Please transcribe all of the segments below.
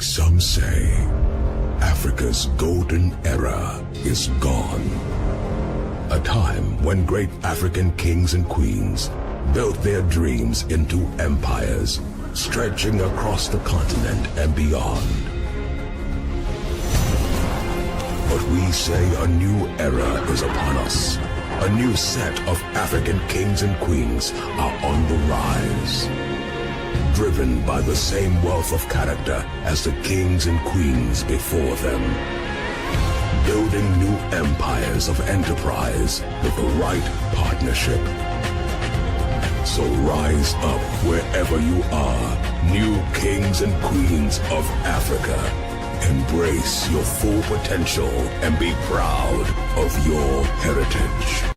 Some say Africa's golden era is gone. A time when great African kings and queens built their dreams into empires, stretching across the continent and beyond. But we say a new era is upon us. A new set of African kings and queens are on the rise. Driven by the same wealth of character as the kings and queens before them. Building new empires of enterprise with the right partnership. So rise up wherever you are, new kings and queens of Africa. Embrace your full potential and be proud of your heritage.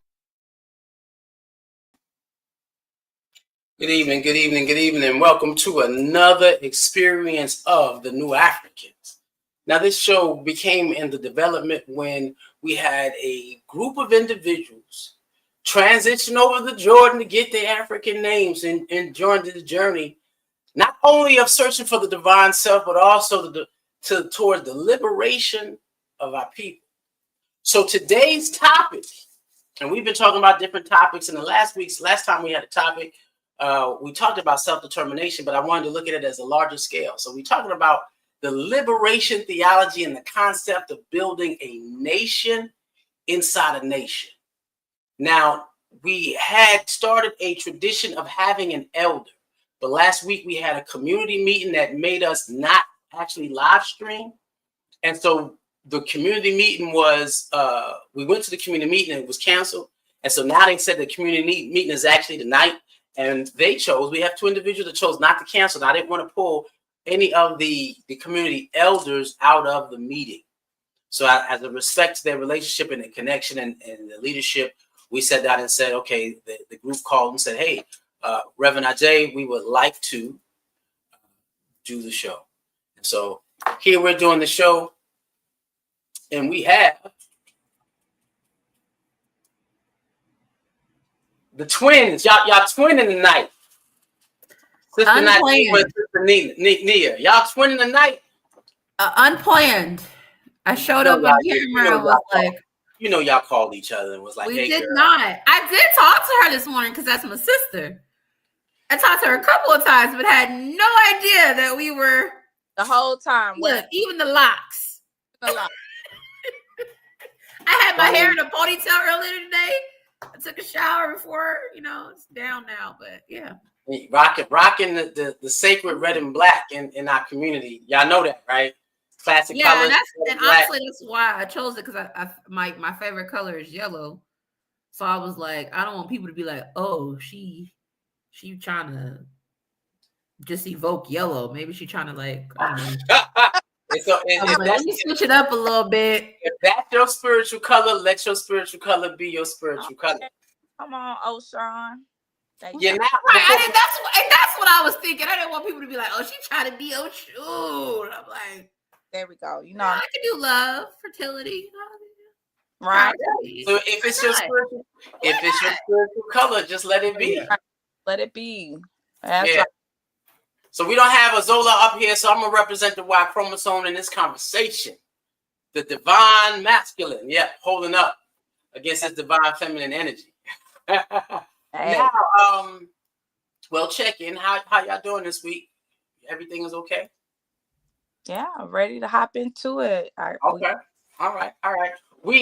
Good evening, good evening, good evening. Welcome to another experience of the New Africans. Now, this show became in the development when we had a group of individuals transition over the Jordan to get their African names and join the journey, not only of searching for the divine self, but also toward the liberation of our people. So today's topic, and we've been talking about different topics in the last time we had a topic, we talked about self-determination, but I wanted to look at it as a larger scale. So we're talking about the liberation theology and the concept of building a nation inside a nation. Now, we had started a tradition of having an elder, but last week we had a community meeting that made us not actually live stream. And so the community meeting was, we went to the community meeting and it was canceled. And so now they said the community meeting is actually tonight. And we have two individuals that chose not to cancel. Now, I didn't want to pull any of the community elders out of the meeting. So as a respect to their relationship and the connection and the leadership, we sat down and said, okay, the group called and said, hey, Reverend Ajay, we would like to do the show. And so here we're doing the show. And we have the twins. Y'all twinning tonight. Sister Nia. Y'all twinning tonight. Unplanned. I showed up on camera and was like, y'all called each other and was like, we hey, did girl. not. I did talk to her this morning because that's my sister. I talked to her a couple of times, but had no idea that we were the whole time. Look, even the locks. I had my hair in a ponytail earlier today. I took a shower before, it's down now, but yeah. Rocking the sacred red and black in our community. Y'all know that, right? Classic colors. And honestly, that's why I chose it, because my favorite color is yellow. So I was like, I don't want people to be like, oh, she trying to just evoke yellow. Maybe she trying to like, I don't know. Let me switch it up a little bit. If that's your spiritual color, let your spiritual color be your spiritual color. Come on, O'Shawn. You're not right. That's what I was thinking. I didn't want people to be like, oh, she trying to be O'Shawn. I'm like, there we go. I can do love, fertility. Right. So if it's your spiritual color, just let it be. Let it be. That's right. So we don't have a Zola up here, so I'm going to represent the Y chromosome in this conversation. The divine masculine, holding up against this divine feminine energy. Hey. Now, well, check in. How y'all doing this week? Everything is okay? Yeah, I'm ready to hop into it. Okay. All right.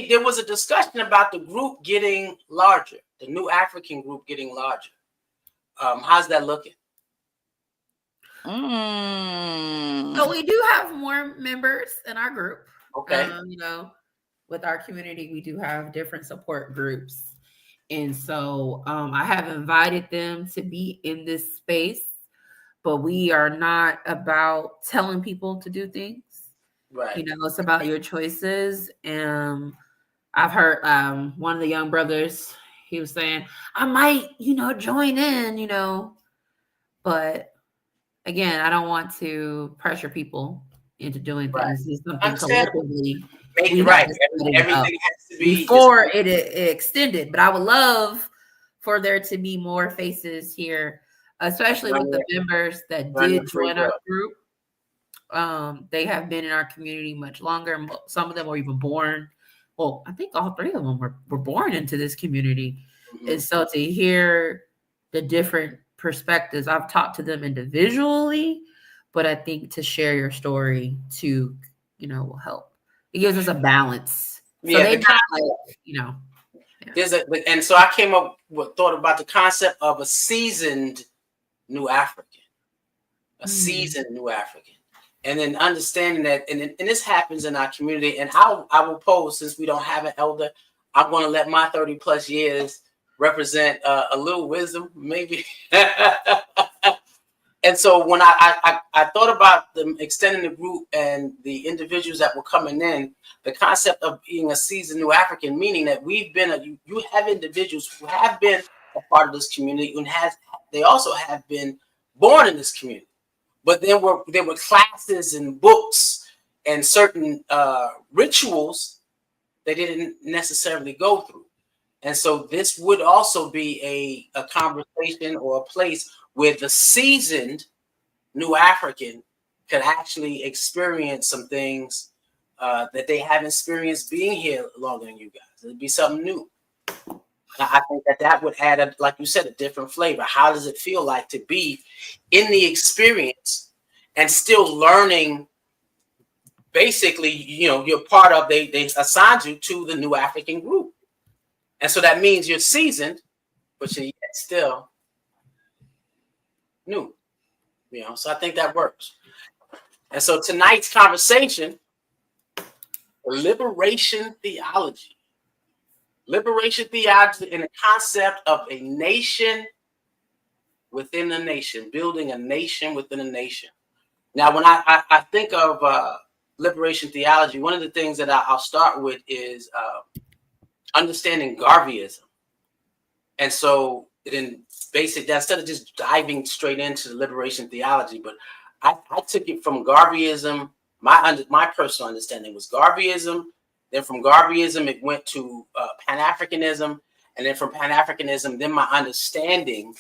There was a discussion about the group getting larger, the New African group getting larger. How's that looking? So we do have more members in our group. Okay. With our community, we do have different support groups. And so I have invited them to be in this space, but we are not about telling people to do things. Right. It's about your choices. And I've heard one of the young brothers, he was saying, I might, join in, but again, I don't want to pressure people into doing things. It's something collectively. Right. Everything has to be before it extended. But I would love for there to be more faces here, especially with the members that did join our group. They have been in our community much longer. Some of them were even born. Well, I think all three of them were born into this community. Mhm. And so to hear the different perspectives, I've talked to them individually, but I think to share your story to, will help. It gives us a balance. So Yeah, they the not like, yeah. and so I came up with thought about the concept of a seasoned new African, seasoned new African. And then understanding that, and this happens in our community, and I will pose, since we don't have an elder, I'm going to let my 30 plus years represent a little wisdom, maybe. And so when I thought about them extending the group and the individuals that were coming in, the concept of being a seasoned new African, meaning that we've been, you have individuals who have been a part of this community and they also have been born in this community. But there were classes and books and certain rituals they didn't necessarily go through. And so this would also be a conversation or a place where the seasoned new African could actually experience some things that they haven't experienced being here longer than you guys. It'd be something new. I think that would add, like you said, a different flavor. How does it feel like to be in the experience and still learning? Basically, you're part of, they assigned you to the new African group. And so that means you're seasoned, but you're yet still new. So I think that works. And so tonight's conversation, liberation theology. Liberation theology and the concept of a nation within a nation, building a nation within a nation. Now, when I think of liberation theology, one of the things that I'll start with is understanding Garveyism. And so in basic, instead of just diving straight into the liberation theology, but I took it from Garveyism. My personal understanding was Garveyism. Then from Garveyism, it went to Pan-Africanism. And then from Pan-Africanism, then my understanding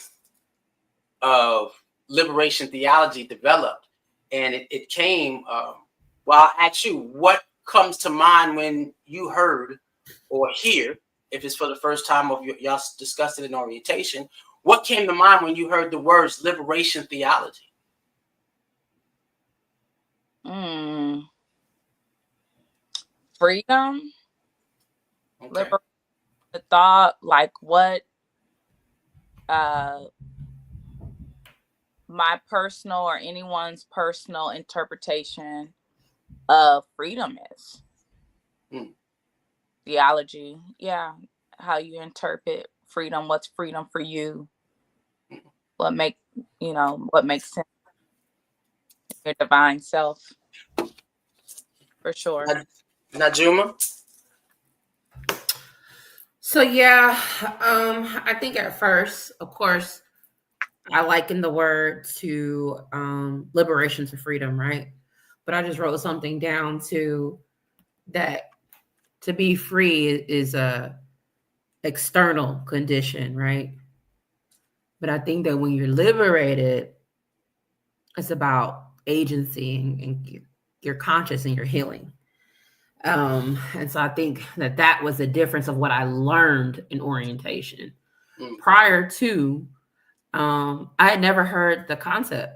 of liberation theology developed. And it came, well, I'll ask you, what comes to mind when you heard or hear, if it's for the first time of y'all discussed it in orientation, what came to mind when you heard the words liberation theology? Freedom. Okay. Liberation, the thought, like what my personal or anyone's personal interpretation of freedom is. Theology, yeah. How you interpret freedom, what's freedom for you, what makes sense in your divine self, for sure. Najuma? So yeah, I think at first, of course, I liken the word to liberation to freedom, right? But I just wrote something down to that to be free is a external condition, right? But I think that when you're liberated, it's about agency and you're conscious and you're healing. And so I think that was the difference of what I learned in orientation. Prior to, I had never heard the concept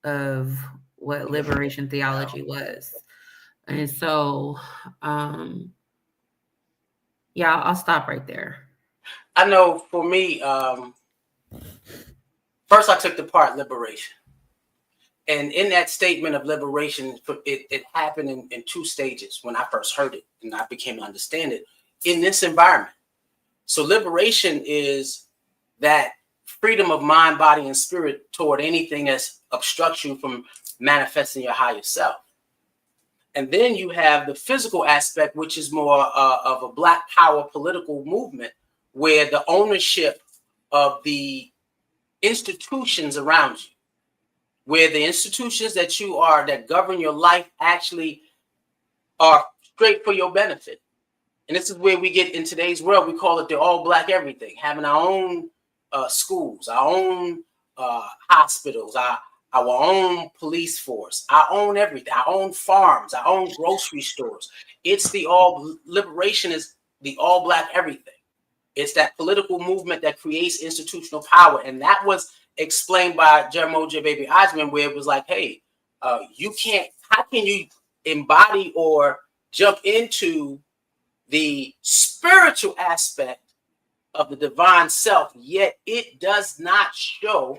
of what liberation theology was. And so, yeah, I'll stop right there. I know for me, first I took the part liberation. And in that statement of liberation, it happened in two stages when I first heard it and I became to understand it in this environment. So liberation is that freedom of mind, body, and spirit toward anything that obstructs you from manifesting your higher self. And then you have the physical aspect, which is more of a Black power political movement, where the ownership of the institutions around you, where the institutions that govern your life actually are straight for your benefit. And this is where we get in today's world. We call it the all Black everything, having our own schools, our own hospitals, our own police force, our own everything, our own farms, our own grocery stores. It's the all liberation is the all black everything. It's that political movement that creates institutional power. And that was explained by Jeremiah J. Baby Osmond, where it was like, hey, you can't, how can you embody or jump into the spiritual aspect of the divine self, yet it does not show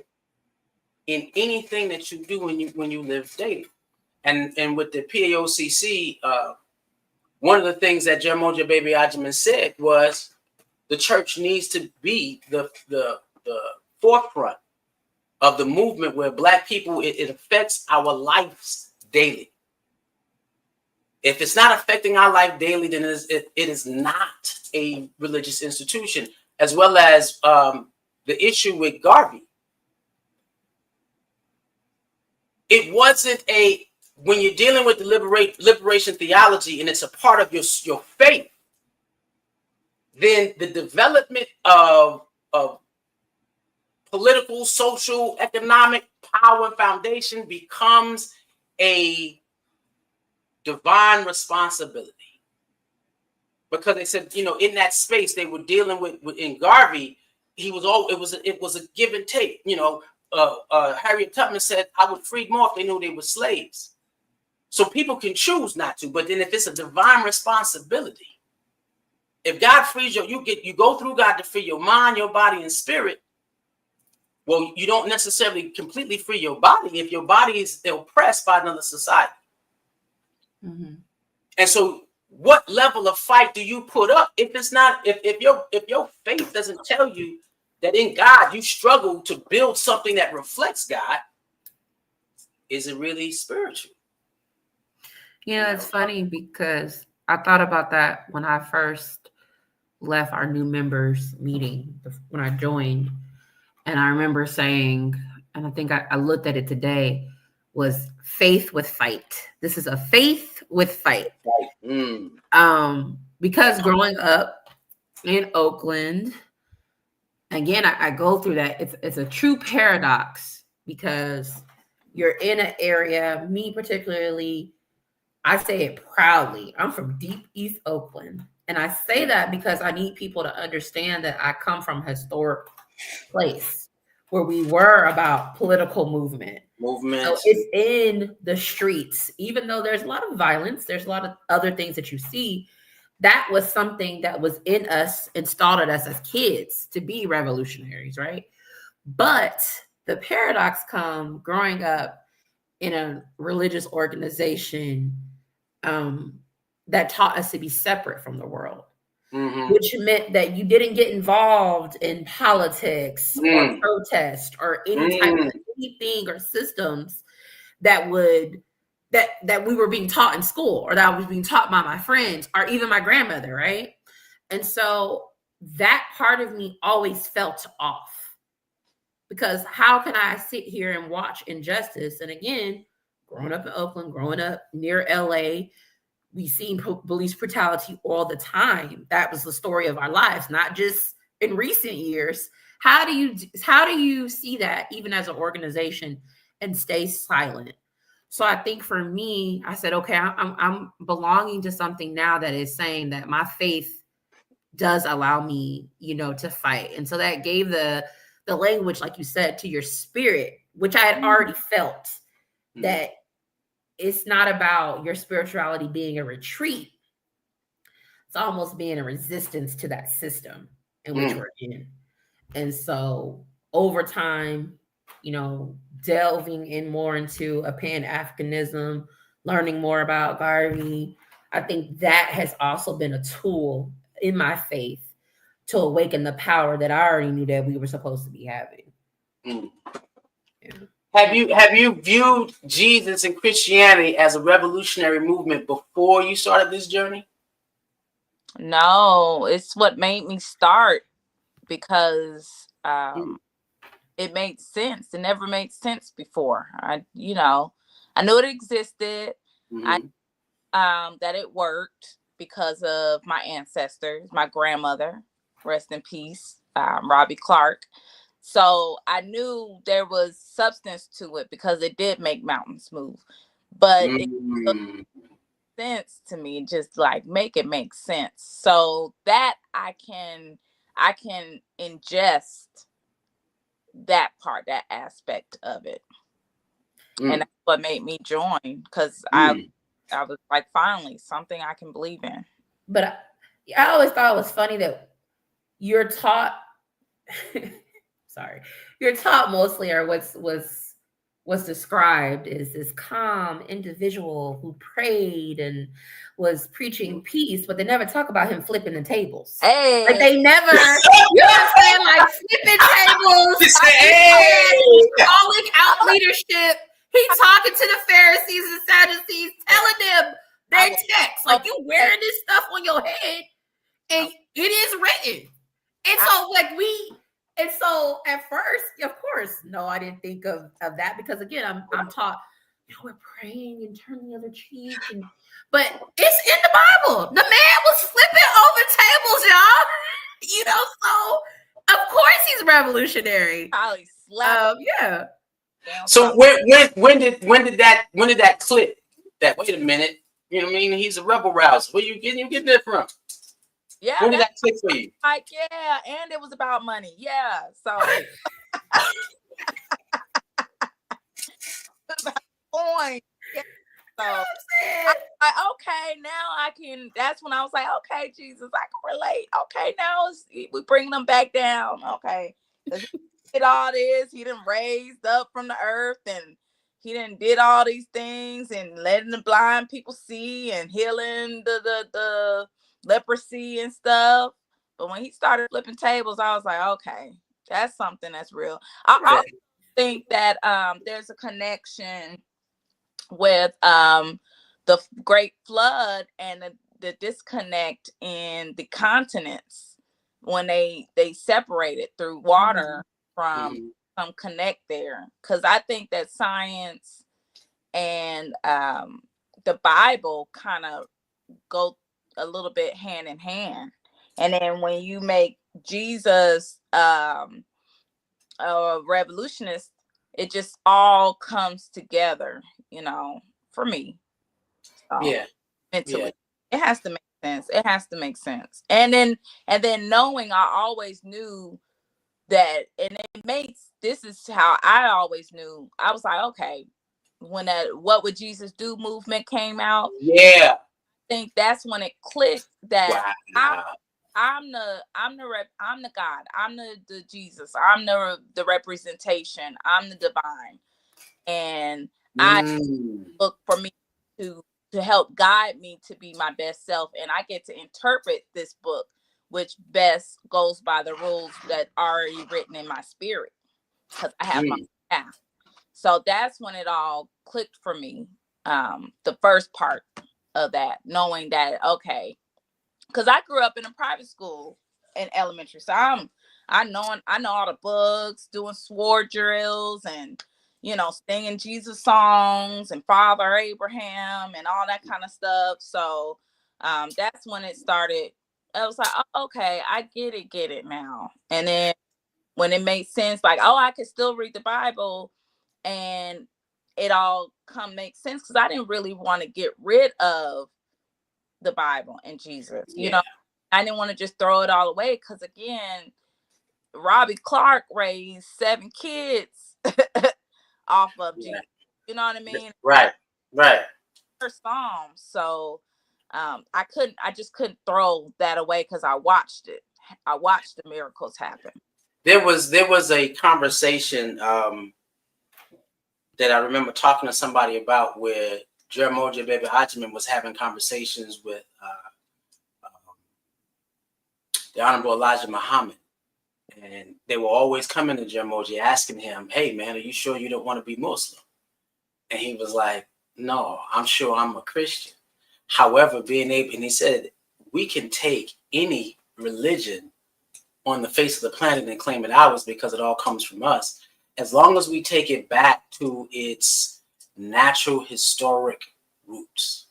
in anything that you do when you live daily. And with the PAOCC, one of the things that Jeremiah Baby Ajiman said was the church needs to be the forefront of the movement where black people, it affects our lives daily. If it's not affecting our life daily, then it is not a religious institution. As well as the issue with Garvey. It wasn't when you're dealing with the liberation theology and it's a part of your faith, then the development of political, social, economic power and foundation becomes a divine responsibility. Because they said, in that space they were dealing with in Garvey, it was a give and take. Harriet Tubman said, I would free more if they knew they were slaves. So people can choose not to, but then if it's a divine responsibility, if God frees you go through God to free your mind, your body, and spirit. Well, you don't necessarily completely free your body if your body is oppressed by another society. Mm-hmm. And so what level of fight do you put up if it's not, if your faith doesn't tell you that in God you struggle to build something that reflects God? Is it really spiritual? It's funny because I thought about that when I first left our new members meeting, when I joined, and I remember saying, and I think I looked at it today, was faith with fight. This is a faith with fight. Because growing up in Oakland, again, I go through that. It's a true paradox because you're in an area, me particularly, I say it proudly. I'm from deep East Oakland. And I say that because I need people to understand that I come from a historic place where we were about political movement. So it's in the streets, even though there's a lot of violence, there's a lot of other things that you see. That was something that was in us, installed in us as kids to be revolutionaries, right? But the paradox comes growing up in a religious organization that taught us to be separate from the world, which meant that you didn't get involved in politics or protest or any type of anything or systems that would that we were being taught in school or that I was being taught by my friends or even my grandmother, right? And so that part of me always felt off because how can I sit here and watch injustice? And again, growing up in Oakland, growing up near LA, we seen police brutality all the time. That was the story of our lives, not just in recent years. How do you see that even as an organization and stay silent? So I think for me, I said, okay, I'm belonging to something now that is saying that my faith does allow me, to fight. And so that gave the language, like you said, to your spirit, which I had already felt that it's not about your spirituality being a retreat. It's almost being a resistance to that system in which we're in. And so over time, delving in more into a Pan-Africanism, learning more about Garvey, I think that has also been a tool in my faith to awaken the power that I already knew that we were supposed to be having. Yeah. Have you viewed Jesus and Christianity as a revolutionary movement before you started this journey? No, it's what made me start because it made sense. It never made sense before. I knew it existed. That it worked because of my ancestors, my grandmother, rest in peace, Robbie Clark. So I knew there was substance to it because it did make mountains move. But it made sense to me, just like make it make sense. So that I can ingest that part, that aspect of it. And that's what made me join, because I was like, finally, something I can believe in. But I always thought it was funny that you're taught you're taught mostly, or what's described is this calm individual who prayed and was preaching peace, but they never talk about him flipping the tables. Hey, like they never, you know what I'm saying? Like flipping tables, calling out leadership. He talking to the Pharisees and Sadducees, telling them their text, like you wearing this stuff on your head, and it is written. And so at first, of course, no, I didn't think of that, because again, I'm taught, we're praying and turning the other cheek, but it's in the Bible. The man was flipping over tables, y'all. So of course he's revolutionary. Probably slapped. Yeah. So when did that click? That wait a minute, you know what I mean? He's a rebel rouser. Where you getting that from? Yeah. When did that click for you? Like, yeah, and it was about money. Yeah. So point. Yeah. So okay, now I can. That's when I was like, okay, Jesus, I can relate. Okay, now we bringing them back down. Okay, he did all this. He done raised up from the earth, and he done did all these things, and letting the blind people see, and healing the leprosy and stuff. But when he started flipping tables, I was like, okay, that's something that's real. I also think that there's a connection with the Great Flood and the disconnect in the continents when they separated through water from some connect there. Because I think that science and the Bible kind of go a little bit hand in hand. And then when you make Jesus a revolutionist, it just all comes together, for me. Mentally. It has to make sense. It has to make sense. And then knowing, I always knew that, and this is how I always knew. I was like, okay, when that What Would Jesus Do movement came out, I think that's when it clicked that I'm the God. I'm the Jesus. I'm the representation. I'm the divine. And I look for me to help guide me to be my best self. And I get to interpret this book, which best goes by the rules that are already written in my spirit, because I have my path. So that's when it all clicked for me. The first part of that, knowing that, okay, because I grew up in a private school in elementary. So I know all the books, doing sword drills, and singing Jesus songs and Father Abraham and all that kind of stuff. So that's when it started. I was like, oh, okay, I get it now. And then when it made sense, like, oh, I could still read the Bible, and it all make sense, because I didn't really want to get rid of the Bible and Jesus. I didn't want to just throw it all away, because again, Robbie Clark raised 7 kids off of Jesus. You know what I mean? Right. First Psalm. So I just couldn't throw that away, because I watched it. I watched the miracles happen. There was a conversation that I remember talking to somebody about, where Jeremiah Baby Hodgman was having conversations with the Honorable Elijah Muhammad. And they were always coming to Jeremiah asking him, hey, man, are you sure you don't want to be Muslim? And he was like, no, I'm sure I'm a Christian. However, and he said, we can take any religion on the face of the planet and claim it ours, because it all comes from us, as long as we take it back to its natural historic roots.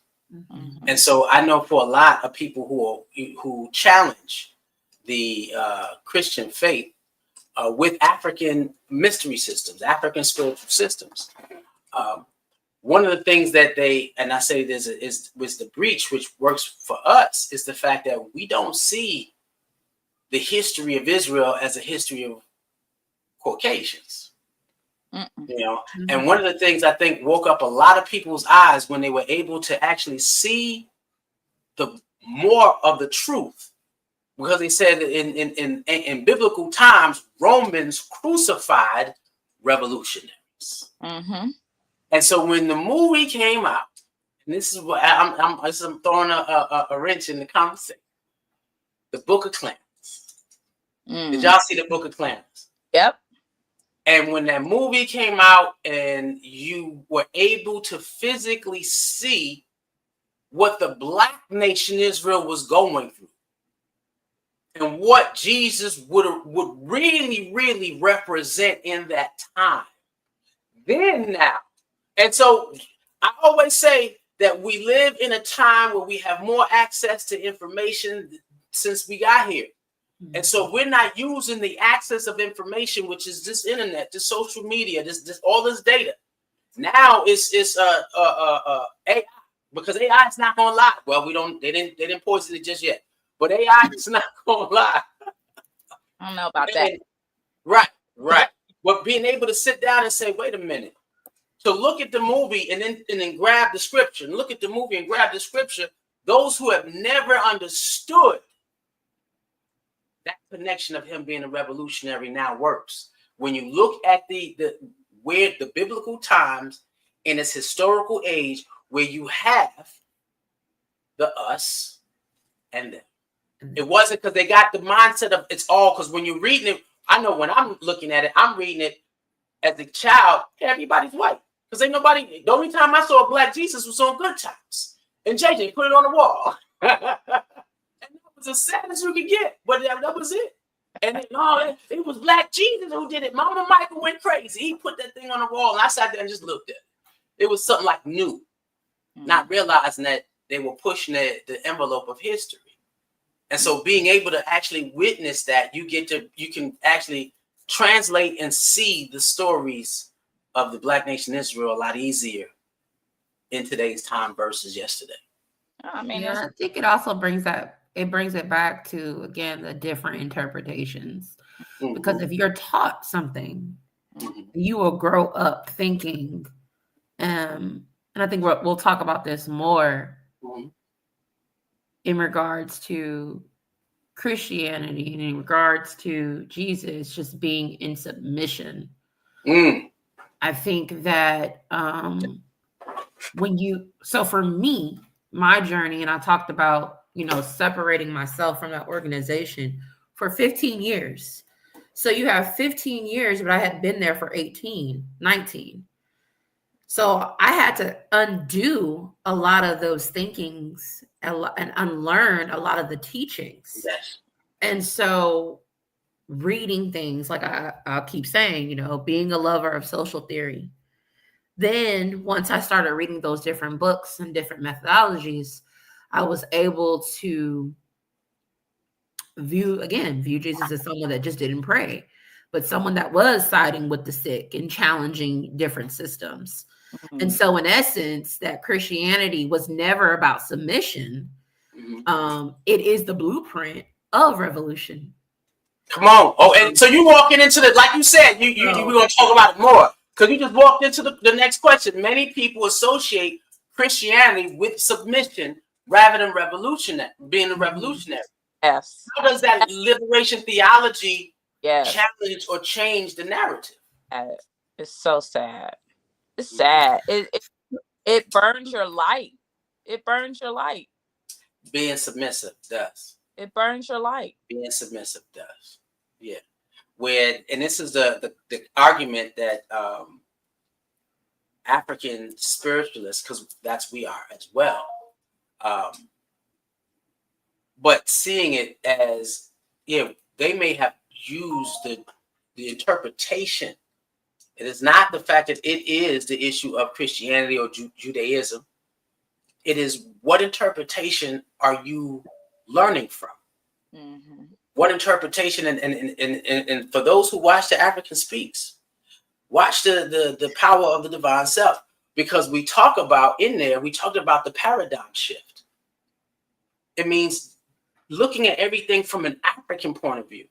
And so I know for a lot of people who challenge the Christian faith, with African mystery systems, African spiritual systems. One of the things that they, and I say this was the breach, which works for us, is the fact that we don't see the history of Israel as a history of Caucasians. You know, and one of the things I think woke up a lot of people's eyes when they were able to actually see the more of the truth, because they said that in biblical times, Romans crucified revolutionaries. And so when the movie came out, and this is what I'm throwing a wrench in the conversation, the Book of Clarence. Did y'all see the Book of Clarence? Yep. And when that movie came out and you were able to physically see what the Black nation Israel was going through and what Jesus would really, really represent in that time, then now. And so I always say that we live in a time where we have more access to information since we got here. And so we're not using the access of information, which is this internet, this social media, this all this data. Now it's AI, because AI is not gonna lie. Well, they didn't poison it just yet, but AI is not gonna lie. I don't know about that. Right. But being able to sit down and say, wait a minute, to look at the movie and then grab the scripture, and look at the movie and grab the scripture. Those who have never understood that connection of him being a revolutionary now works. When you look at the biblical times in its historical age, where you have the us and them. It wasn't because they got the mindset of it's all, because when you're reading it, I know when I'm looking at it, I'm reading it as a child, everybody's white. Because ain't nobody, the only time I saw a Black Jesus was on Good Times. And JJ put it on the wall. Was as sad as you could get, but that was it. And it was Black Jesus who did it. Mama Michael went crazy. He put that thing on the wall, and I sat there and just looked at it. It was something like new, not realizing that they were pushing the envelope of history. And so being able to actually witness that, you can actually translate and see the stories of the Black nation Israel a lot easier in today's time versus yesterday. I mean, I think it also brings it back to, again, the different interpretations. Because if you're taught something, you will grow up thinking, and I think we'll talk about this more in regards to Christianity and in regards to Jesus just being in submission. I think that so for me, my journey, and I talked about, separating myself from that organization for 15 years. So you have 15 years, but I had been there for 19. So I had to undo a lot of those thinkings and unlearn a lot of the teachings. Yes. And so reading things, like I'll keep saying, being a lover of social theory. Then once I started reading those different books and different methodologies, I was able to view Jesus as someone that just didn't pray, but someone that was siding with the sick and challenging different systems. And so in essence, that Christianity was never about submission. It is the blueprint of revolution. Come on. Oh, and so you walking into like you said, we're going to talk about it more, because you just walked into the next question. Many people associate Christianity with submission rather than being a revolutionary. Yes. How does that liberation theology challenge or change the narrative? It's so sad. It's sad. It burns your light. It burns your light. Being submissive does. It burns your light. Being submissive does. Yeah. And this is the argument that African spiritualists, because we are as well. But seeing it as, they may have used the interpretation. It is not the fact that it is the issue of Christianity or Judaism. It is, what interpretation are you learning from? One interpretation, and for those who watch the African Speaks, watch the power of the divine self, because we talked about the paradigm shift. It means looking at everything from an African point of view,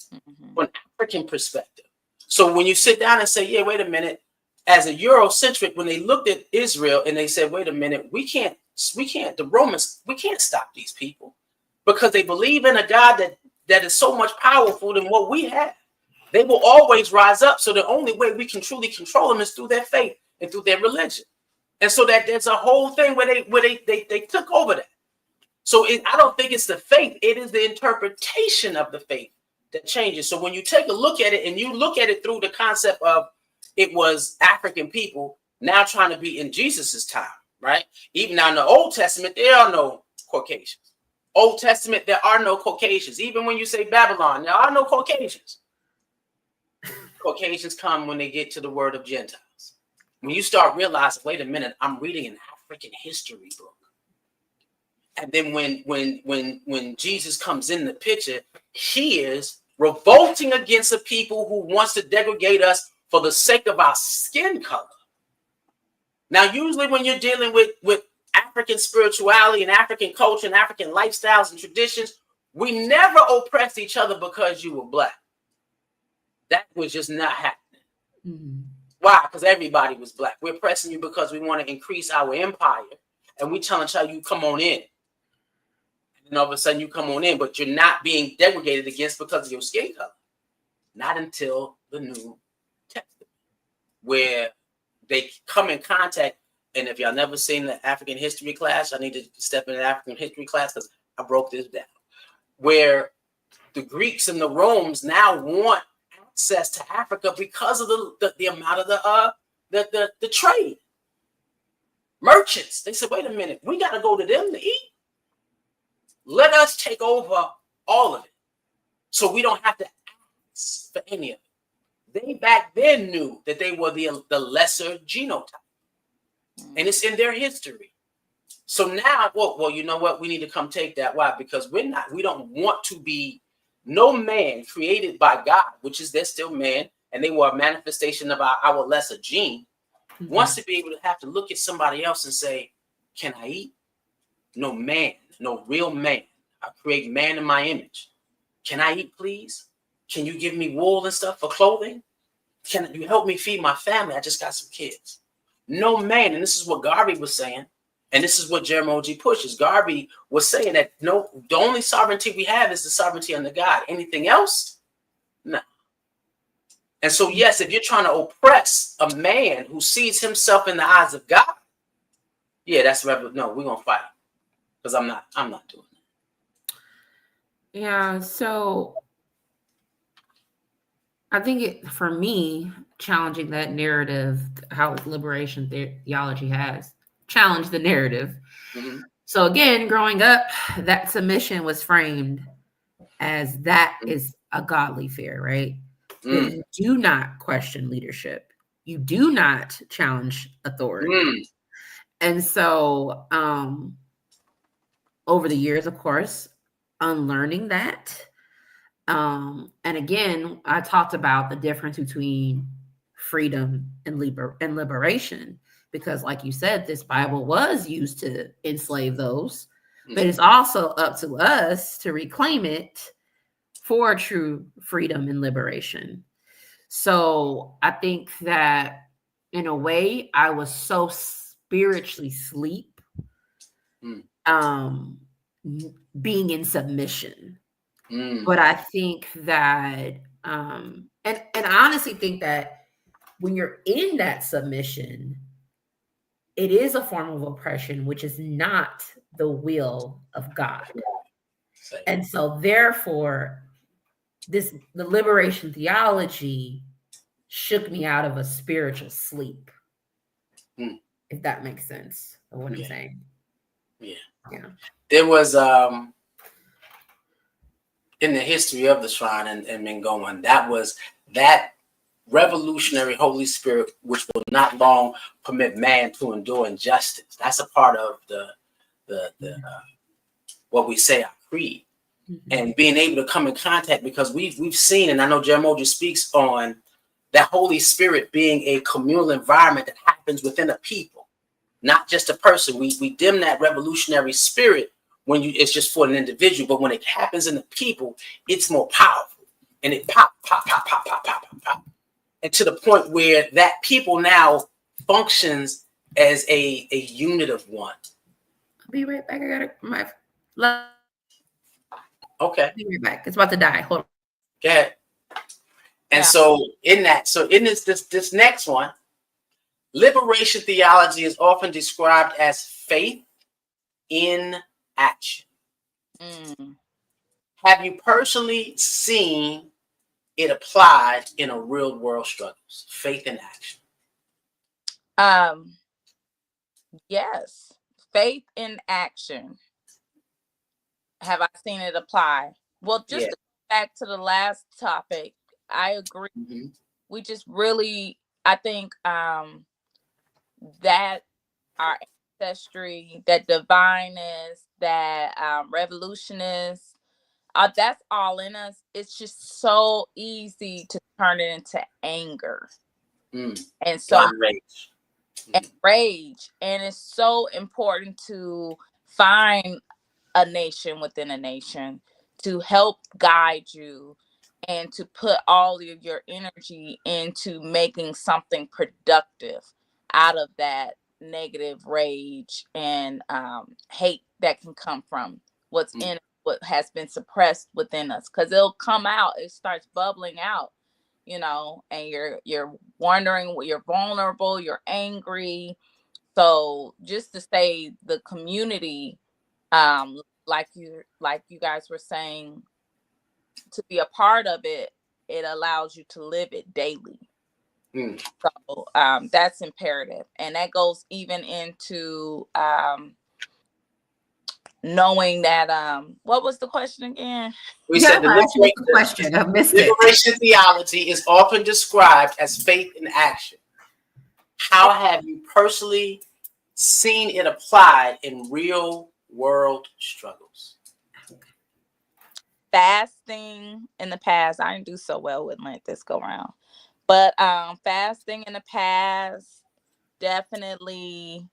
from an African perspective. So when you sit down and say, yeah, wait a minute, as a Eurocentric, when they looked at Israel and they said, wait a minute, we can't, the Romans, we can't stop these people because they believe in a God that is so much powerful than what we have. They will always rise up. So the only way we can truly control them is through their faith and through their religion. And so that there's a whole thing where they took over that. So I don't think it's the faith. It is the interpretation of the faith that changes. So when you take a look at it and you look at it through the concept of it was African people now trying to be in Jesus's time, right? Even now in the Old Testament, there are no Caucasians. Old Testament, there are no Caucasians. Even when you say Babylon, there are no Caucasians. Caucasians come when they get to the word of Gentiles. When you start realizing, wait a minute, I'm reading an African history book. And then when Jesus comes in the picture, he is revolting against a people who wants to degrade us for the sake of our skin color. Now, usually when you're dealing with African spirituality and African culture and African lifestyles and traditions, we never oppressed each other because you were black. That was just not happening. Mm-hmm. Why? Because everybody was black. We're oppressing you because we want to increase our empire. And we telling you, come on in. And all of a sudden you come on in, but you're not being degraded against because of your skin color. Not until the New Testament, where they come in contact. And if y'all never seen the African history class, I need to step in the African history class because I broke this down. Where the Greeks and the Romans now want access to Africa because of the amount of the trade. Merchants, they said, wait a minute, we got to go to them to eat. Let us take over all of it so we don't have to ask for any of it. They back then knew that they were the lesser genotype. And it's in their history. So now, well, you know what? We need to come take that. Why? Because we don't want to be no man created by God, which is they're still man, and they were a manifestation of our lesser gene, wants to be able to have to look at somebody else and say, can I eat? No man, no real man. I create man in my image. Can I eat, please? Can you give me wool and stuff for clothing? Can you help me feed my family? I just got some kids. No man, and this is what Garvey was saying, and this is what Jeremiah G. pushes. Garvey was saying that the only sovereignty we have is the sovereignty under God. Anything else? No. And so, yes, if you're trying to oppress a man who sees himself in the eyes of God, yeah, that's right. No, we're gonna fight because I'm not doing that. Yeah, so I think for me, challenging that narrative, how liberation theology has challenged the narrative. Mm-hmm. So again, growing up, that submission was framed as that is a godly fear, right? That you do not question leadership. You do not challenge authority. And so over the years, of course, unlearning that. And again, I talked about the difference between freedom and liberation, because like you said, this Bible was used to enslave those, but it's also up to us to reclaim it for true freedom and liberation. So I think that in a way, I was so spiritually asleep, being in submission. But I think that, and I honestly think that when you're in that submission, it is a form of oppression, which is not the will of God. And so therefore, the liberation theology shook me out of a spiritual sleep, if that makes sense of what I'm saying. Yeah. There was, in the history of the shrine and been going, that revolutionary Holy Spirit, which will not long permit man to endure injustice. That's a part of the what we say our creed. and being able to come in contact, because we've seen, and I know Jeremiah speaks on that Holy Spirit being a communal environment that happens within a people, not just a person. We dim that revolutionary spirit when it's just for an individual, but when it happens in the people, it's more powerful, and it pop, and to the point where that people now functions as a unit of one. I'll be right back. I gotta Okay. I'll be right back. It's about to die. Hold on. Go ahead. And so in this next one, liberation theology is often described as faith in action. Have you personally seen it applied in a real world struggles? Faith in action. Yes, faith in action. Have I seen it apply? Well, just to go back to the last topic, I agree. We just really, I think that our ancestry, that divineness, that revolutionist, that's all in us. It's just so easy to turn it into anger. And so rage. And it's so important to find a nation within a nation to help guide you and to put all of your energy into making something productive out of that negative rage and hate that can come from what's in what has been suppressed within us, because it'll come out, it starts bubbling out, you know, and you're wondering, you're vulnerable, you're angry. So just to say, the community, like you guys were saying, to be a part of it, it allows you to live it daily. So that's imperative, and that goes even into knowing that what was the question again? We said the question. I missed liberation theology is often described as faith in action. How have you personally seen it applied in real world struggles? Fasting in the past. I didn't do so well with Lent this go around, but fasting in the past, definitely.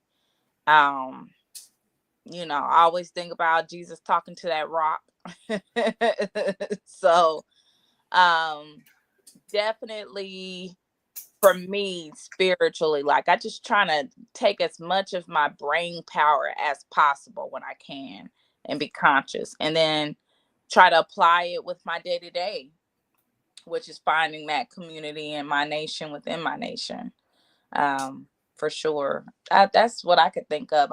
You know, I always think about Jesus talking to that rock. So definitely for me, spiritually, like I just trying to take as much of my brain power as possible when I can and be conscious, and then try to apply it with my day-to-day, which is finding that community in my nation within my nation. For sure. That's what I could think of.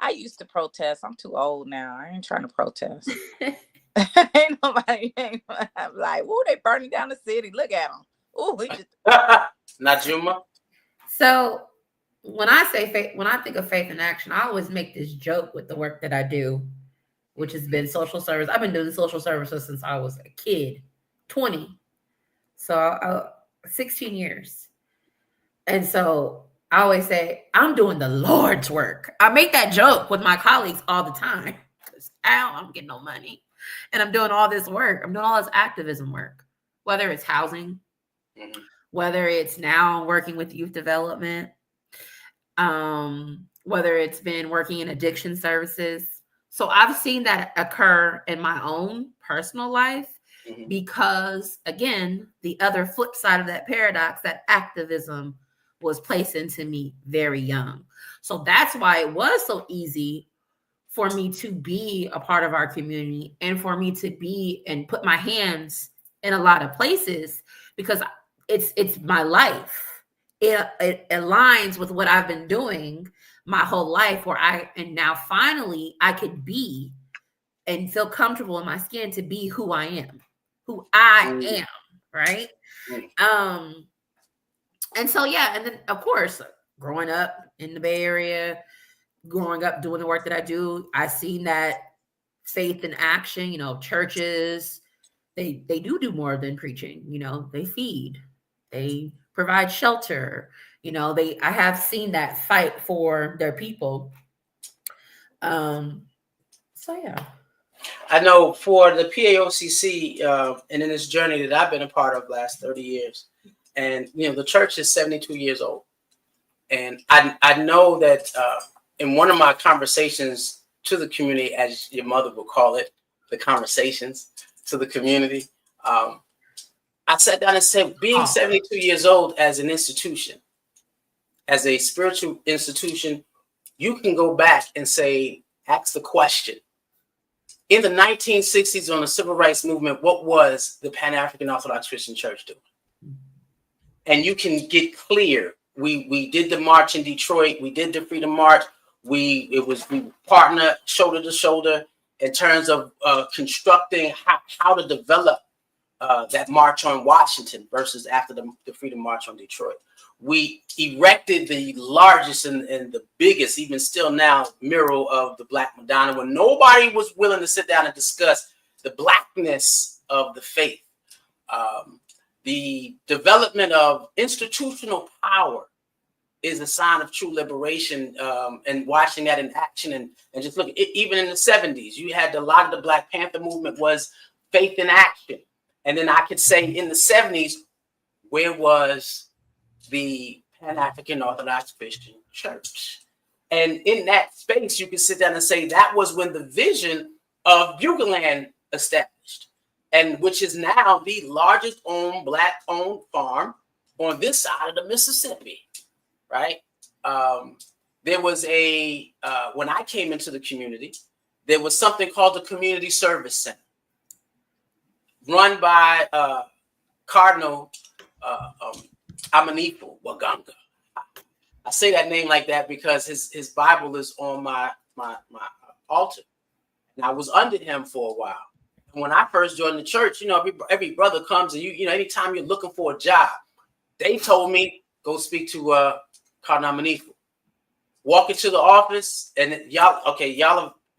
I used to protest. I'm too old now. I ain't trying to protest. Ain't nobody, I'm like, whoa, they burning down the city. Look at them. Oh, we just Najuma. So when I say faith, when I think of faith in action, I always make this joke with the work that I do, which has been social service. I've been doing social services since I was a kid, 20. So 16 years. And so I always say, I'm doing the Lord's work. I make that joke with my colleagues all the time. I'm getting no money. And I'm doing all this work. I'm doing all this activism work, whether it's housing, whether it's now working with youth development, whether it's been working in addiction services. So I've seen that occur in my own personal life because, again, the other flip side of that paradox, that activism was placed into me very young. So that's why it was so easy for me to be a part of our community and for me to be and put my hands in a lot of places, because it's my life. It aligns with what I've been doing my whole life, and now finally I could be and feel comfortable in my skin to be who I am, right? And so, yeah. And then, of course, growing up in the Bay Area, growing up doing the work that I do, I seen that faith in action. You know, churches, they do more than preaching. You know, they feed, they provide shelter. You know, I have seen that fight for their people. So yeah. I know for the PAOCC, and in this journey that I've been a part of last 30 years, and the church is 72 years old. And I know that in one of my conversations to the community, as your mother would call it, the conversations to the community, I sat down and said, being 72 years old as an institution, as a spiritual institution, you can go back and say, ask the question. In the 1960s, on the civil rights movement, what was the Pan-African Orthodox Christian Church doing? And you can get clear. We did the march in Detroit. We did the Freedom March. We partner shoulder to shoulder in terms of constructing how to develop that march on Washington versus after the Freedom March on Detroit. We erected the largest and the biggest, even still now, mural of the Black Madonna when nobody was willing to sit down and discuss the blackness of the faith. The development of institutional power is a sign of true liberation, and watching that in action. And just look, even in the 70s, you had a lot of the Black Panther movement was faith in action. And then I could say in the 70s, where was the Pan-African Orthodox Christian Church? And in that space, you can sit down and say that was when the vision of Bugaland established, and which is now the largest Black-owned farm on this side of the Mississippi, right? There was when I came into the community, there was something called the Community Service Center, run by Cardinal Amanifu Waganga. I say that name like that because his Bible is on my altar, and I was under him for a while. And when I first joined the church, every brother comes and anytime you're looking for a job, they told me go speak to Cardinal Amanifu. Walk into the office, and y'all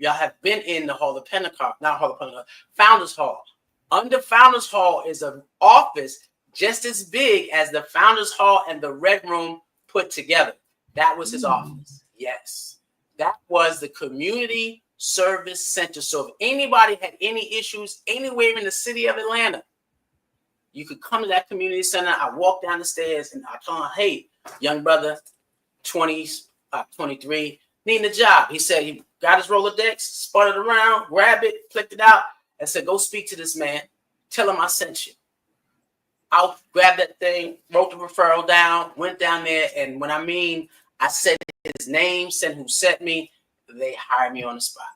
have been in the Hall of Pentecost, not Hall of Pentecost, Founders Hall. Under Founders Hall is an office just as big as the Founders Hall and the Red Room put together. That was his office. Yes. That was the Community Service Center. So if anybody had any issues anywhere in the city of Atlanta, you could come to that community center. I walk down the stairs and I tell him, hey, young brother, 20s, 23, needing a job. He said he got his Rolodex, spun it around, grabbed it, clicked it out, and said, go speak to this man. Tell him I sent you. I grabbed that thing, wrote the referral down, went down there, and when I said his name, said who sent me, they hired me on the spot.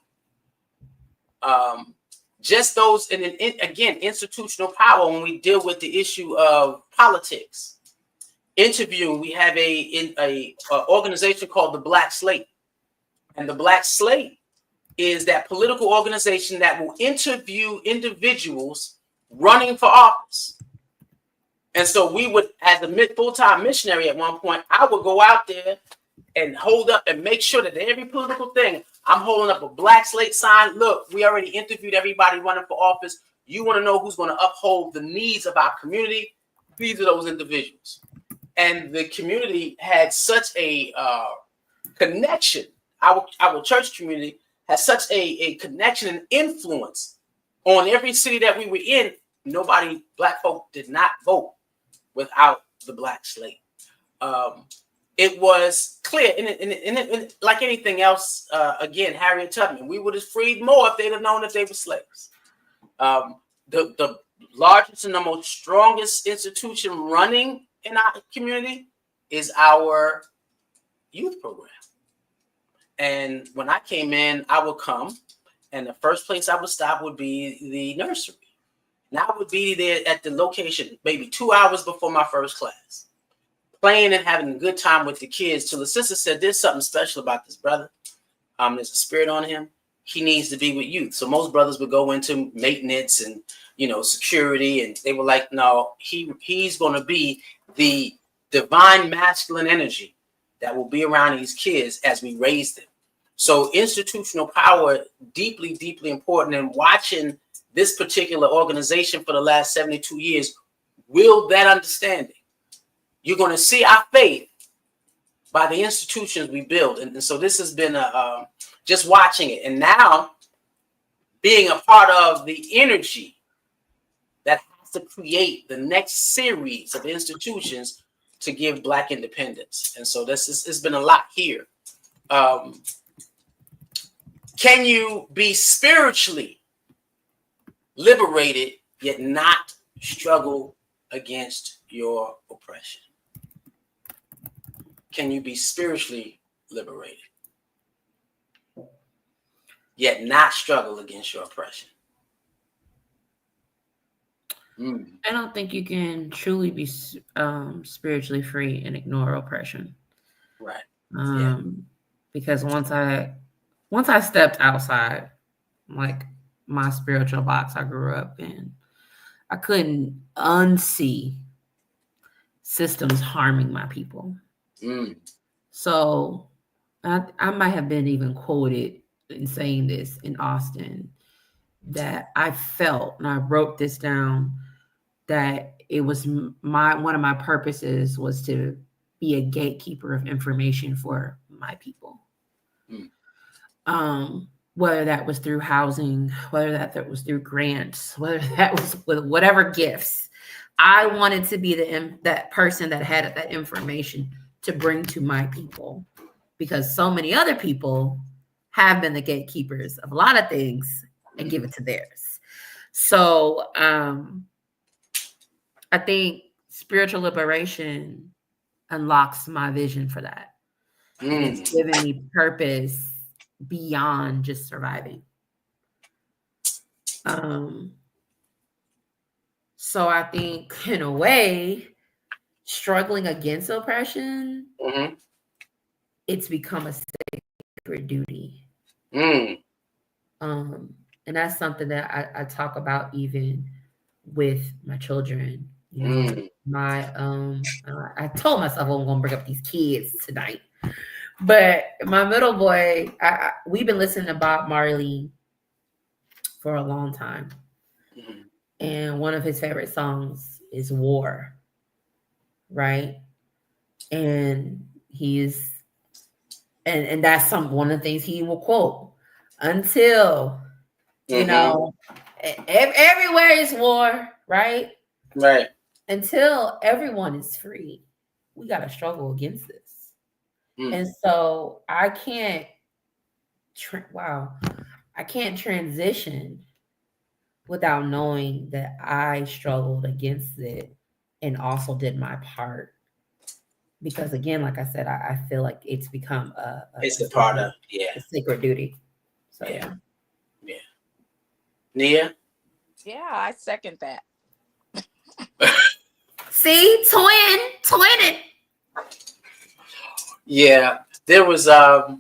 Just those, and then again, institutional power when we deal with the issue of politics. Interviewing, we have a organization called the Black Slate, and the Black Slate is that political organization that will interview individuals running for office. And so we would, as a full-time missionary at one point, I would go out there and hold up and make sure that every political thing, I'm holding up a Black Slate sign. Look, we already interviewed everybody running for office. You want to know who's going to uphold the needs of our community? These are those individuals. And the community had such a connection. Our church community has such a connection and influence on every city that we were in. Black folk did not vote without the Black Slate. It was clear, and like anything else, again, Harriet Tubman, we would have freed more if they'd have known that they were slaves. The largest and the most strongest institution running in our community is our youth program. And when I came in, I would come, and the first place I would stop would be the nursery. And I would be there at the location maybe 2 hours before my first class, playing and having a good time with the kids till the sister said, there's something special about this brother. There's a spirit on him. He needs to be with youth. So most brothers would go into maintenance and, security. And they were like, no, he's going to be the divine masculine energy that will be around these kids as we raise them. So institutional power, deeply, deeply important. And watching this particular organization for the last 72 years, will that understanding. You're going to see our faith by the institutions we build. And so this has been just watching it. And now being a part of the energy that has to create the next series of institutions to give Black independence. And so it's been a lot here. Can you be spiritually liberated yet not struggle against your oppression? Can you be spiritually liberated yet not struggle against your oppression? I don't think you can truly be spiritually free and ignore oppression. Right. Because once I stepped outside, like my spiritual box I grew up in, I couldn't unsee systems harming my people. So I might have been even quoted in saying this in Austin, that I felt, and I wrote this down, that it was one of my purposes was to be a gatekeeper of information for my people. Whether that was through housing, whether that was through grants, whether that was with whatever gifts, I wanted to be that person that had that information to bring to my people, because so many other people have been the gatekeepers of a lot of things and give it to theirs. So I think spiritual liberation unlocks my vision for that. And it's given me purpose beyond just surviving. So I think, in a way, struggling against oppression, it's become a sacred duty. And that's something that I talk about even with my children. You know, I told myself I wasn't going to bring up these kids tonight. But my middle boy, we've been listening to Bob Marley for a long time. And one of his favorite songs is War, right? And and that's one of the things he will quote, until, you know, everywhere is war, right? Right. Until everyone is free, we got to struggle against this. And so I can't transition without knowing that I struggled against it and also did my part. Because again, like I said, I feel like it's become a sacred duty. So yeah. Nia? Yeah, I second that. See, twinning. Yeah, there was I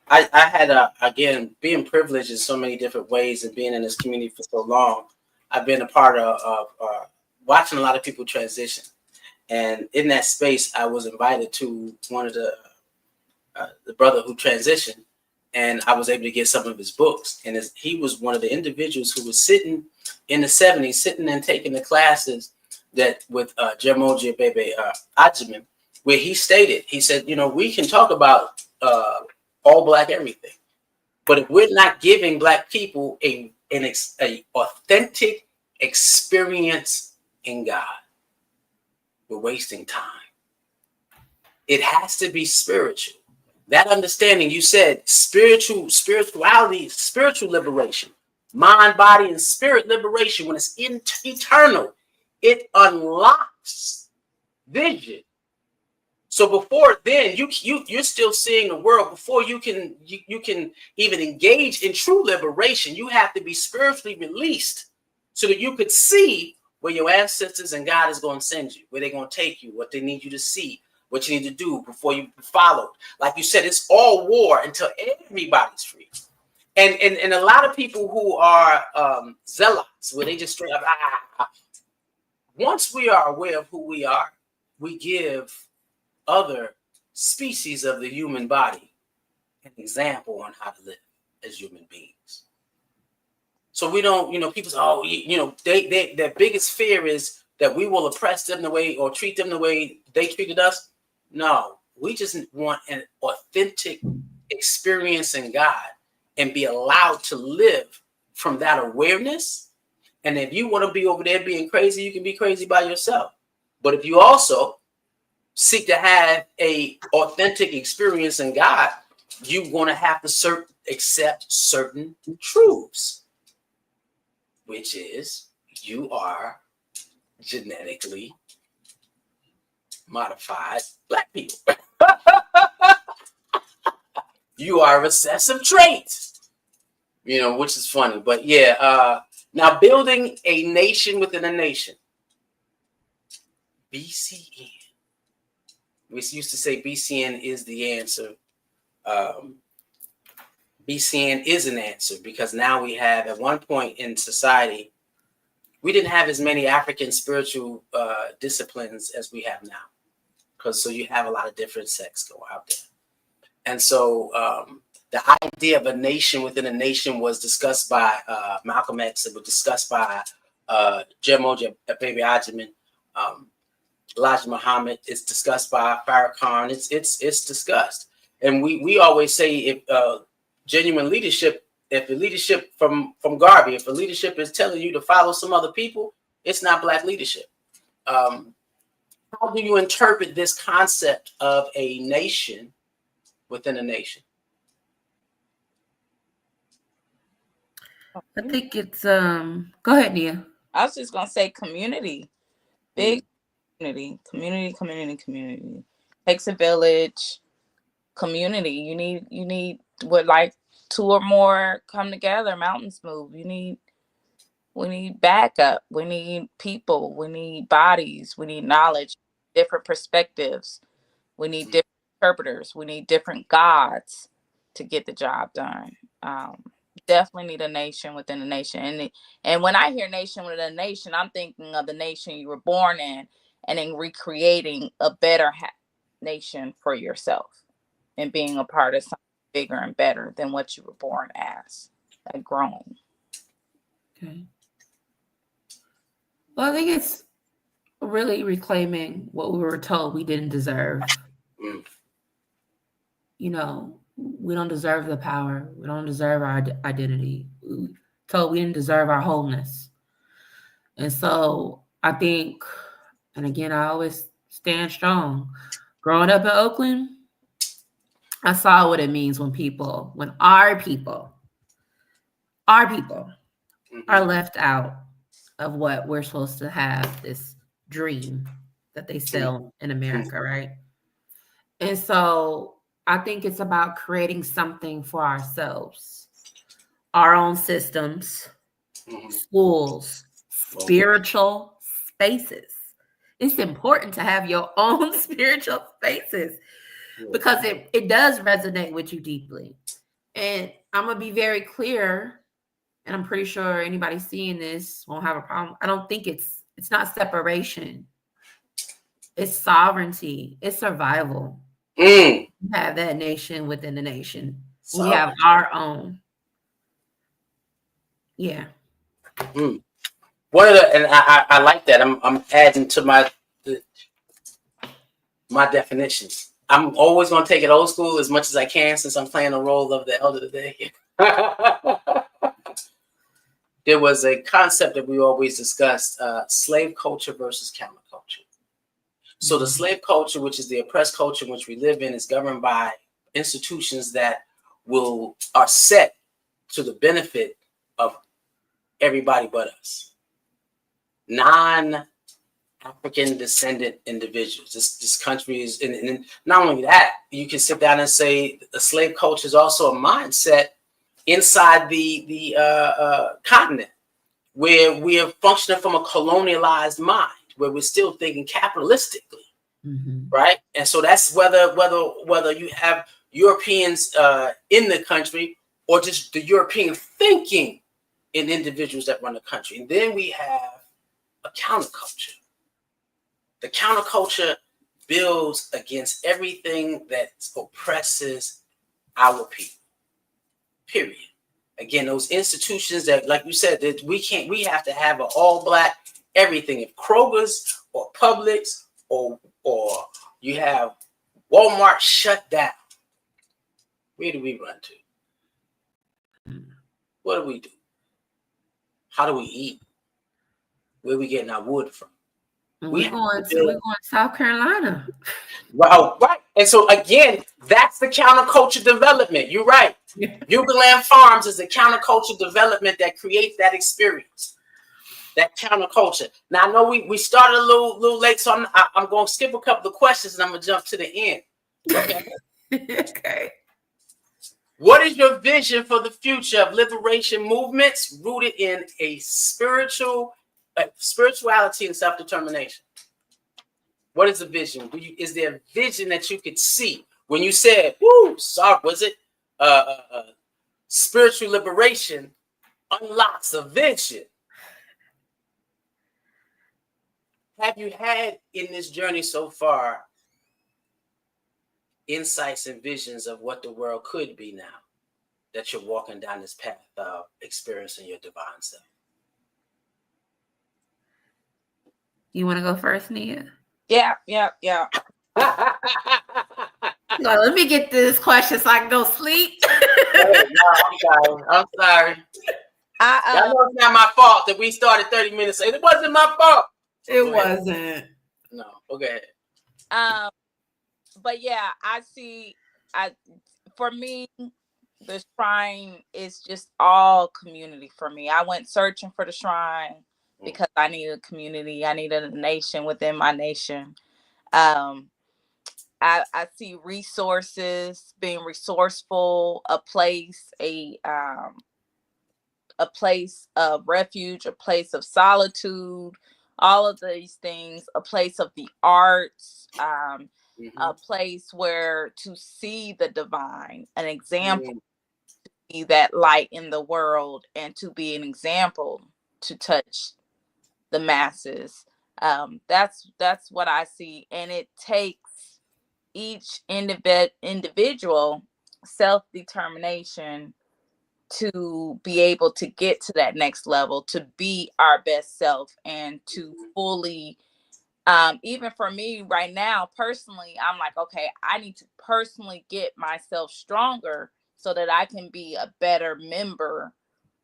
had again, being privileged in so many different ways and being in this community for so long, I've been a part of watching a lot of people transition. And in that space, I was invited to one of the brother who transitioned, and I was able to get some of his books. And he was one of the individuals who was sitting in the 70s, sitting and taking the classes that with Jemoji Bebe Ajiman, where he said, you know, we can talk about all Black everything, but if we're not giving Black people a authentic experience in God, we're wasting time. It has to be spiritual. That understanding, you said spirituality, spiritual liberation, mind, body, and spirit liberation. When it's eternal, it unlocks vision. So before then, you're still seeing the world. Before you can even engage in true liberation, you have to be spiritually released so that you could see where your ancestors and God is going to send you, where they're going to take you, what they need you to see, what you need to do before you follow. Like you said, it's all war until everybody's free. And a lot of people who are zealots, where they just straight up, once we are aware of who we are, we give other species of the human body an example on how to live as human beings. So we don't, people say, their biggest fear is that we will oppress them the way or treat them the way they treated us. No, we just want an authentic experience in God and be allowed to live from that awareness. And if you want to be over there being crazy, you can be crazy by yourself. But if you also seek to have a authentic experience in God, you're going to have to accept certain truths, which is you are genetically modified Black people. You are recessive traits, which is funny. But yeah, now building a nation within a nation. BCN. We used to say BCN is the answer. BCN is an answer because now we have, at one point in society, we didn't have as many African spiritual disciplines as we have now. So you have a lot of different sects go out there. And so the idea of a nation within a nation was discussed by Malcolm X. It was discussed by Baby Ajamin, Elijah Muhammad. It's discussed by Farrakhan. It's discussed. And we always say if genuine leadership, if the leadership from Garvey, if the leadership is telling you to follow some other people, it's not Black leadership. How do you interpret this concept of a nation within a nation? I think it's go ahead, Nia. I was just gonna say community. Big community. Takes a village. Community. You need what, like 2 or more come together, mountains move. We need backup. We need people. We need bodies. We need knowledge, different perspectives. We need different interpreters. We need different gods to get the job done. Definitely need a nation within a nation. And when I hear nation within a nation, I'm thinking of the nation you were born in and then recreating a better nation for yourself and being a part of something bigger and better than what you were born as, like grown. Okay. Well, I think it's really reclaiming what we were told we didn't deserve. We don't deserve the power. We don't deserve our identity. We told we didn't deserve our wholeness. And so I think, and again, I always stand strong. Growing up in Oakland, I saw what it means when our people are left out of what we're supposed to have, this dream that they sell in America, right? And so I think it's about creating something for ourselves, our own systems, schools, spiritual spaces. It's important to have your own spiritual spaces because it does resonate with you deeply. And I'm going to be very clear, and I'm pretty sure anybody seeing this won't have a problem. I don't think it's not separation. It's sovereignty. It's survival. We have that nation within the nation. We have our own. Yeah. One of the, and I like that. I'm adding to my definitions. I'm always going to take it old school as much as I can since I'm playing the role of the elder today. There was a concept that we always discussed, slave culture versus counterculture. So the slave culture, which is the oppressed culture in which we live in, is governed by institutions that are set to the benefit of everybody but us. Non-African descendant individuals. This country is, and not only that, you can sit down and say the slave culture is also a mindset inside the continent where we are functioning from a colonialized mind, where we're still thinking capitalistically, right? And so that's whether you have Europeans in the country or just the European thinking in individuals that run the country. And then we have a counterculture. The counterculture builds against everything that oppresses our people, period. Again, those institutions that, like you said, that we have to have an all Black everything. If Kroger's or Publix or you have Walmart shut down, where do we run to? What do we do? How do we eat? Where we getting our wood from? We're going to South Carolina. Wow, right. And so again, that's the counterculture development. You're right. Yeah. Yugaland Farms is the counterculture development that creates that experience, that counterculture. Now I know we started a little late, so I'm going to skip a couple of questions and I'm going to jump to the end. Okay. Okay. What is your vision for the future of liberation movements rooted in a spirituality and self-determination? What is the vision? Is there a vision that you could see when you said, was it spiritual liberation unlocks a vision? Have you had in this journey so far insights and visions of what the world could be now that you're walking down this path of experiencing your divine self? You want to go first, Nia? Yeah. No, let me get this question so I can go sleep. I'm sorry. I know it's not my fault that we started 30 minutes late. It wasn't my fault. It wasn't. No, okay. But yeah, for me, the shrine is just all community for me. I went searching for the shrine because I needed a community. I needed a nation within my nation. I see resources, being resourceful, a place of refuge, a place of solitude, all of these things, a place of the arts, a place where to see the divine, an example, to be that light in the world, and to be an example to touch the masses. That's what I see, and it takes each individual self-determination to be able to get to that next level, to be our best self, and to fully, even for me right now, personally, I'm like, okay, I need to personally get myself stronger so that I can be a better member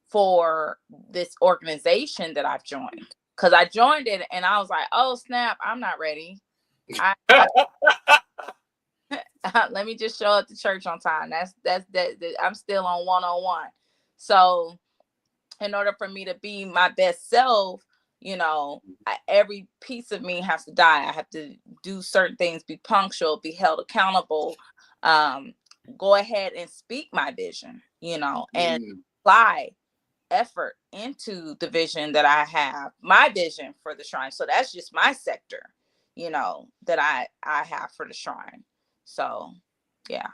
for this organization that I've joined. Because I joined it and I was like, oh, snap, I'm not ready. Let me just show up to church on time. That's I'm still on 101. So in order for me to be my best self, every piece of me has to die. I have to do certain things, be punctual, be held accountable, go ahead and speak my vision, and apply effort into the vision that I have, my vision for the shrine. So that's just my sector, that I have for the shrine. So, yeah.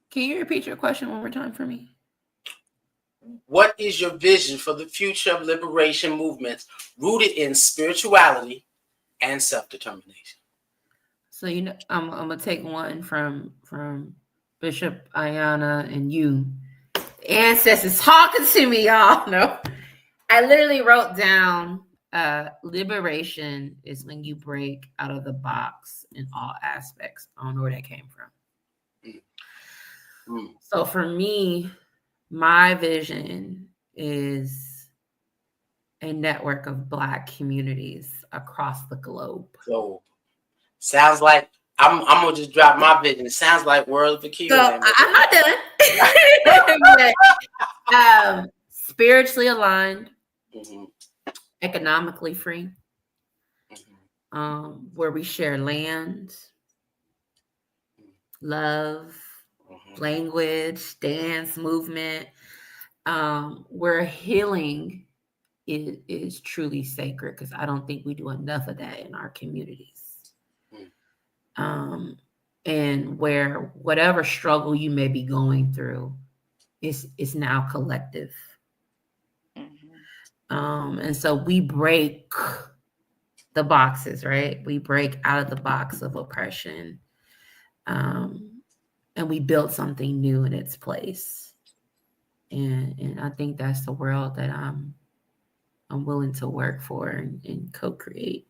Can you repeat your question one more time for me? What is your vision for the future of liberation movements rooted in spirituality and self-determination? So, I'm going to take one from Bishop Ayana and you. Ancestors talking to me, y'all. No, I literally wrote down liberation is when you break out of the box in all aspects. I don't know where that came from. So for me, my vision is a network of Black communities across the globe. So sounds like I'm gonna just drop my vision. It sounds like World of Akiva. So I'm not done. Spiritually aligned, economically free, where we share land, love, language, dance, movement, where healing is truly sacred, because I don't think we do enough of that in our communities. And where whatever struggle you may be going through is now collective. And so we break the boxes, right? We break out of the box of oppression, and we build something new in its place. And I think that's the world that I'm willing to work for and co-create.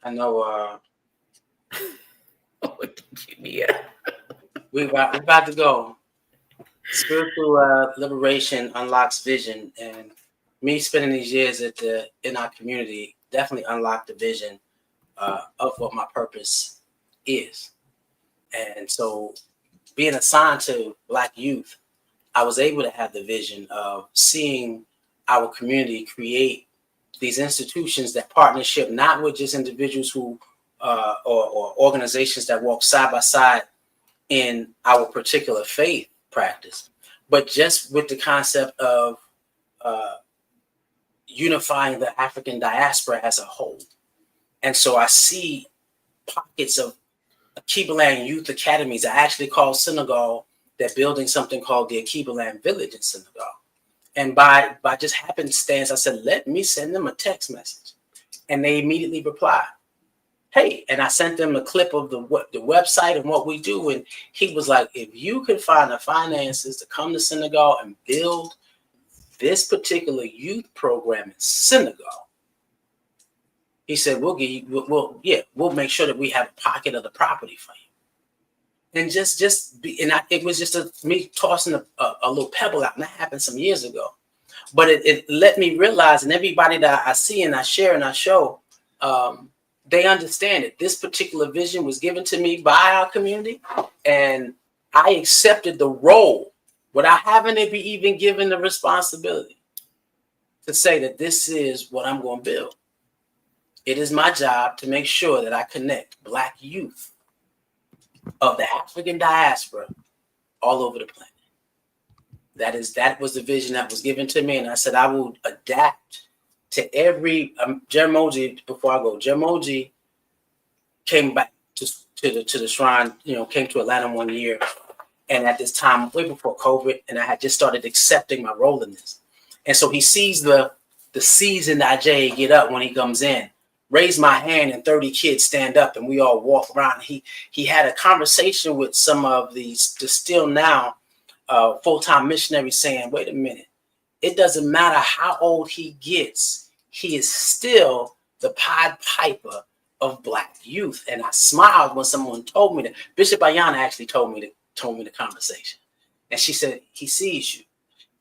I know. We're about to go. Spiritual liberation unlocks vision, and me spending these years in our community definitely unlocked the vision of what my purpose is. And so, being assigned to Black youth, I was able to have the vision of seeing our community create these institutions that partnership not with just individuals who or organizations that walk side by side in our particular faith practice, but just with the concept of uh, unifying the African diaspora as a whole. And so I see pockets of Akibaland Youth Academies. I actually called Senegal. They're building something called the Akibaland Village in Senegal. And by just happenstance, I said, let me send them a text message. And they immediately replied, hey. And I sent them a clip of the website and what we do. And he was like, if you can find the finances to come to Senegal and build this particular youth program in Senegal, he said, we'll give you, we'll make sure that we have a pocket of the property for you. And it was just me tossing a little pebble out, and that happened some years ago. But it let me realize, and everybody that I see and I share and I show, they understand it. This particular vision was given to me by our community, and I accepted the role without having to be even given the responsibility to say that this is what I'm going to build. It is my job to make sure that I connect Black youth of the African diaspora all over the planet. That was the vision that was given to me, and I said I will adapt to every. Jeramogi, before I go, Jeramogi came back to the shrine. Came to Atlanta one year, and at this time, way before COVID, and I had just started accepting my role in this. And so he sees the seasoned IJ get up when he comes in, raise my hand, and 30 kids stand up, and we all walk around. He had a conversation with some of the still now full-time missionaries saying, wait a minute, it doesn't matter how old he gets, he is still the Pied Piper of Black youth. And I smiled when someone told me that. Bishop Ayana actually told me the conversation. And she said, he sees you.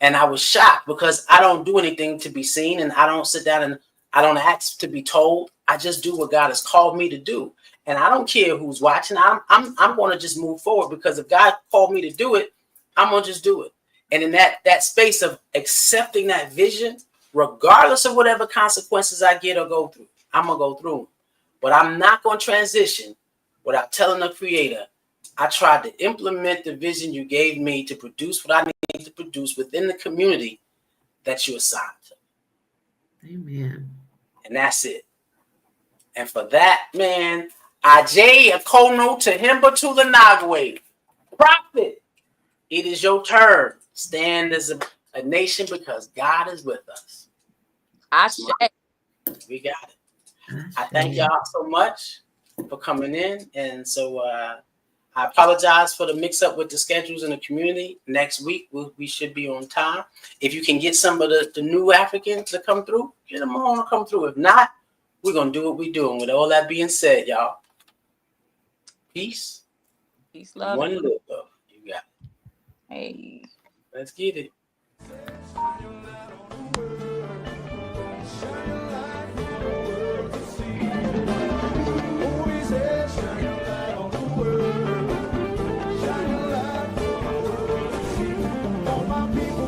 And I was shocked because I don't do anything to be seen, and I don't sit down and I don't ask to be told. I just do what God has called me to do. And I don't care who's watching. I'm going to just move forward, because if God called me to do it, I'm going to just do it. And in that space of accepting that vision, regardless of whatever consequences I get or go through, I'm going to go through them. But I'm not going to transition without telling the Creator, I tried to implement the vision you gave me to produce what I need to produce within the community that you assigned to. Amen. And that's it. And for that, man, Ajay Akono to Himba to the Nagwe. Prophet, it is your turn. Stand as a nation, because God is with us. We got it. I thank y'all so much for coming in. And so I apologize for the mix-up with the schedules in the community. Next week, we should be on time. If you can get some of the new Africans to come through, get them on to come through. If not, we're going to do what we're doing. With all that being said, y'all, peace. Peace, love. One little love. You got it. Hey. Let's get it.